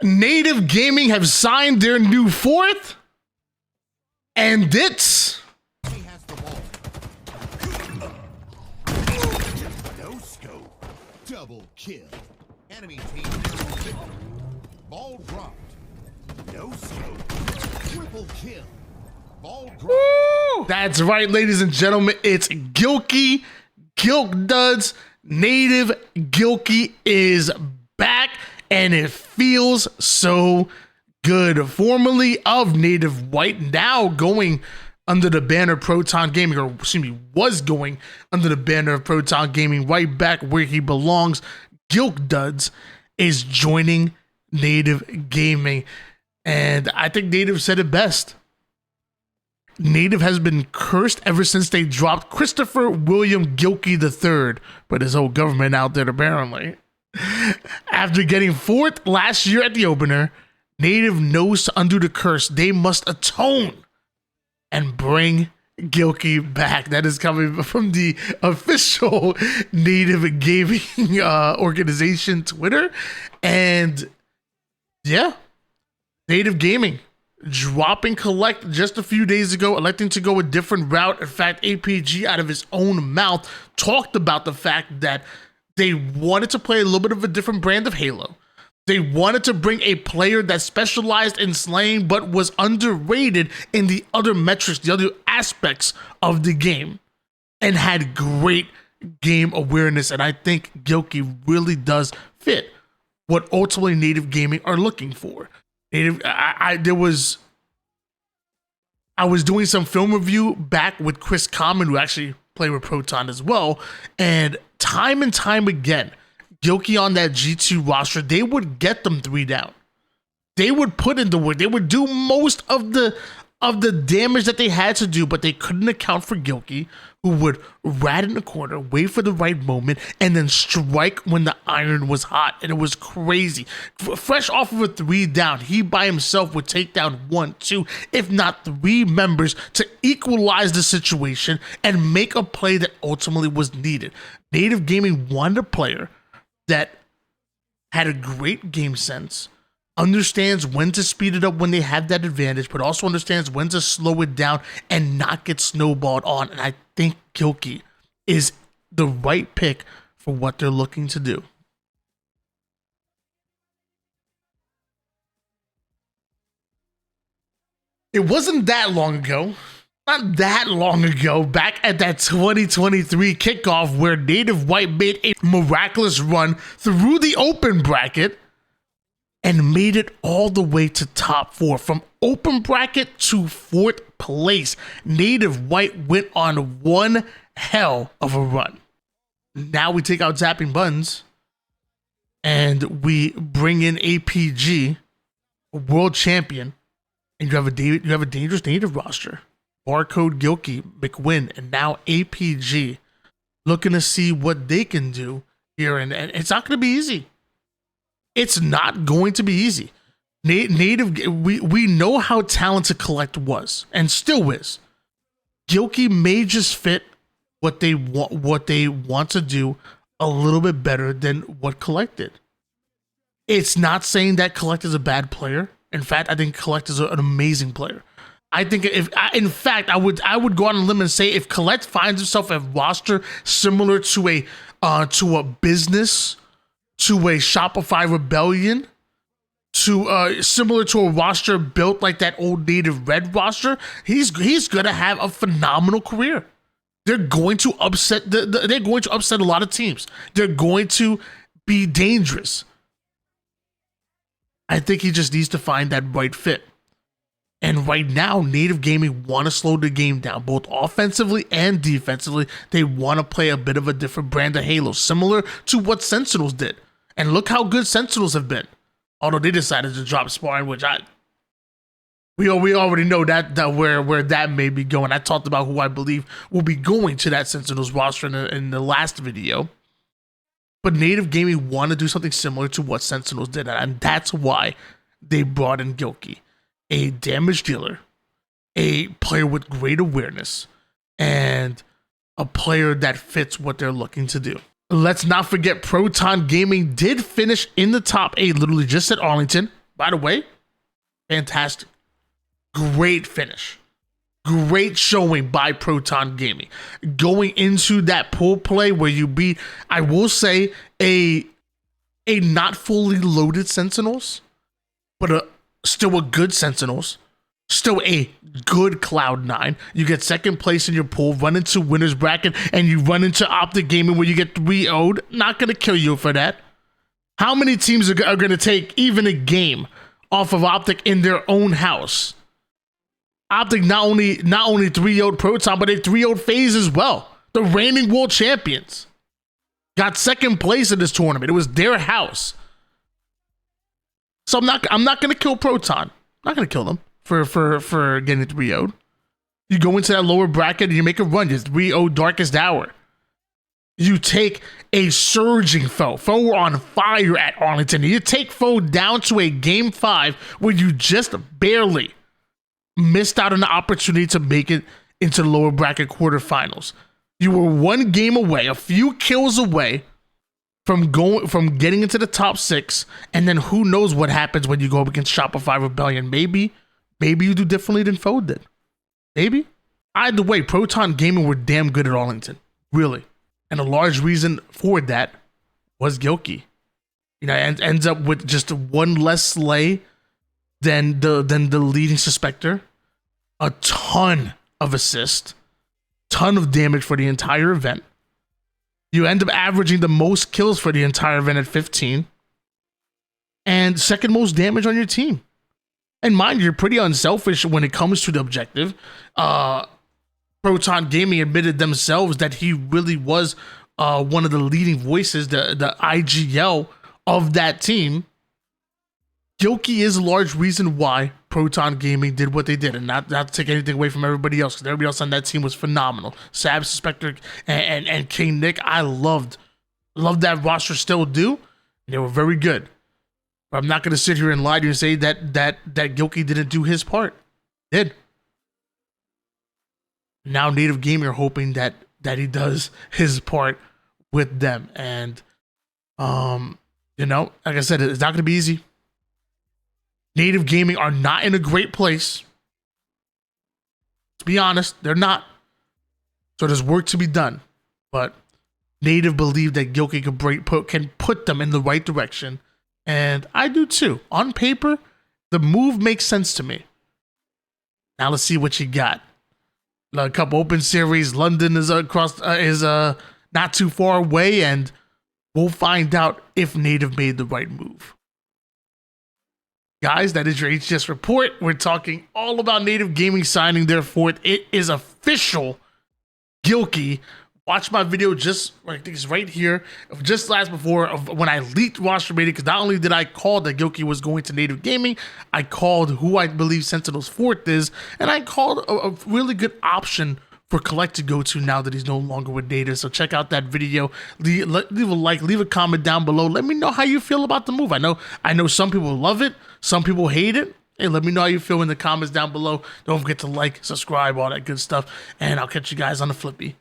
Native Gaming have signed their new fourth, and it's He has the ball. No scope. Double kill. Enemy team victory. Ball dropped. No scope. Triple kill. Ball dropped. Woo! That's right, ladies and gentlemen. It's Gilkey, Gilk Duds. Native Gilkey is back, and it feels so good. Formerly of Native White, now going under the banner of Proton Gaming, or excuse me, was going under the banner of Proton Gaming, right back where he belongs. Gilk Duds is joining Native Gaming, and I think Native said it best. Native has been cursed ever since they dropped Christopher William Gilkey III, but his whole government out there apparently. After getting fourth last year at the opener, Native knows to undo the curse, they must atone and bring Gilkey back. That is coming from the official Native Gaming organization Twitter. And yeah, Native Gaming dropping Collect just a few days ago, electing to go a different route. In fact, APG out of his own mouth talked about the fact that they wanted to play a little bit of a different brand of Halo. They wanted to bring a player that specialized in slaying but was underrated in the other metrics, the other aspects of the game, and had great game awareness. And I think Gilkey really does fit what ultimately Native Gaming are looking for. I was doing some film review back with Chris Common, who actually played with Proton as well, and time again, Gilkey on that G2 roster, they would get them 3 down. They would put in the work. They would do most of the damage that they had to do, but they couldn't account for Gilkey, who would rat in the corner, wait for the right moment, and then strike when the iron was hot. And it was crazy. Fresh off of a 3 down, he by himself would take down 1, 2, if not 3 members to equalize the situation and make a play that ultimately was needed. Native Gaming wanted a player that had a great game sense, understands when to speed it up when they have that advantage, but also understands when to slow it down and not get snowballed on. And I think Gilkey is the right pick for what they're looking to do. It wasn't that long ago, not that long ago, back at that 2023 kickoff where Native White made a miraculous run through the open bracket and made it all the way to top 4. From open bracket to 4th place, Native White went on one hell of a run. Now we take out Zapping Buns and we bring in APG, a world champion, and you have a dangerous Native roster. Barcode Gilkey, McWin, and now APG looking to see what they can do here. And it's not going to be easy. It's not going to be easy. Native, we know how talented Collect was and still is. Gilkey may just fit what they want to do a little bit better than what Collect did. It's not saying that Collect is a bad player. In fact, I think Collect is an amazing player. I think I would go on a limb and say if Collect finds himself a roster similar to a business, to a Shopify Rebellion, to similar to a roster built like that old Native Red roster, he's gonna have a phenomenal career. They're going to upset they're going to upset a lot of teams. They're going to be dangerous. I think he just needs to find that right fit. And right now, Native Gaming want to slow the game down, both offensively and defensively. They want to play a bit of a different brand of Halo, similar to what Sentinels did. And look how good Sentinels have been. Although they decided to drop sparring, which we already know that where that may be going. I talked about who I believe will be going to that Sentinels roster in the last video. But Native Gaming want to do something similar to what Sentinels did, and that's why they brought in Gilkey, a damage dealer, a player with great awareness, and a player that fits what they're looking to do. Let's not forget Proton Gaming did finish in the top 8, literally just at Arlington, by the way, fantastic. Great finish. Great showing by Proton Gaming. Going into that pool play where you beat, I will say, a not fully loaded Sentinels, but still a good Sentinels. Still a good Cloud9. You get second place in your pool, run into winner's bracket, and you run into Optic Gaming where you get 3-0'd. Not going to kill you for that. How many teams are going to take even a game off of Optic in their own house? Optic not only 3-0'd Proton, but they 3-0'd FaZe as well. The reigning world champions. Got second place in this tournament. It was their house. So I'm not going to kill Proton. Not going to kill them for getting 3-0'd. You go into that lower bracket and you make a run. It's 3-0 Darkest Hour. You take a surging foe. Foe were on fire at Arlington. You take foe down to a game 5 where you just barely missed out on the opportunity to make it into the lower bracket quarterfinals. You were one game away, a few kills away from getting into the top 6, and then who knows what happens when you go up against Shopify Rebellion. Maybe you do differently than foe did. Maybe. Either way, Proton Gaming were damn good at Arlington. Really. And a large reason for that was Gilkey. You know, and ends up with just one less slay than the leading suspector. A ton of assist. Ton of damage for the entire event. You end up averaging the most kills for the entire event at 15. And second most damage on your team. And mind you, you're pretty unselfish when it comes to the objective. Proton Gaming admitted themselves that he really was one of the leading voices, the IGL of that team. Gilkey is a large reason why Proton Gaming did what they did, and not to take anything away from everybody else, because everybody else on that team was phenomenal. Sab, Spectre, and King Nick, I loved that roster, still do. They were very good. But I'm not going to sit here and lie to you and say that Gilkey didn't do his part. Did. Now Native Gaming are hoping that he does his part with them. And, you know, like I said, it's not going to be easy. Native Gaming are not in a great place. To be honest, they're not. So there's work to be done. But Native believe that Gilkey can put them in the right direction. And I do too. On paper, the move makes sense to me. Now let's see what you got. A couple open series. London is not too far away, and we'll find out if Native made the right move. Guys, that is your HCS report. We're talking all about Native Gaming signing their fourth. It is official. Gilkey. Watch my video just, I think it's right here, just last before of when I leaked Rosetermania, because not only did I call that Gilkey was going to Native Gaming, I called who I believe Sentinel's fourth is, and I called a really good option for Collect to go to now that he's no longer with Native. So check out that video. Leave a like, leave a comment down below. Let me know how you feel about the move. I know some people love it, some people hate it. Hey, let me know how you feel in the comments down below. Don't forget to like, subscribe, all that good stuff, and I'll catch you guys on the flippy.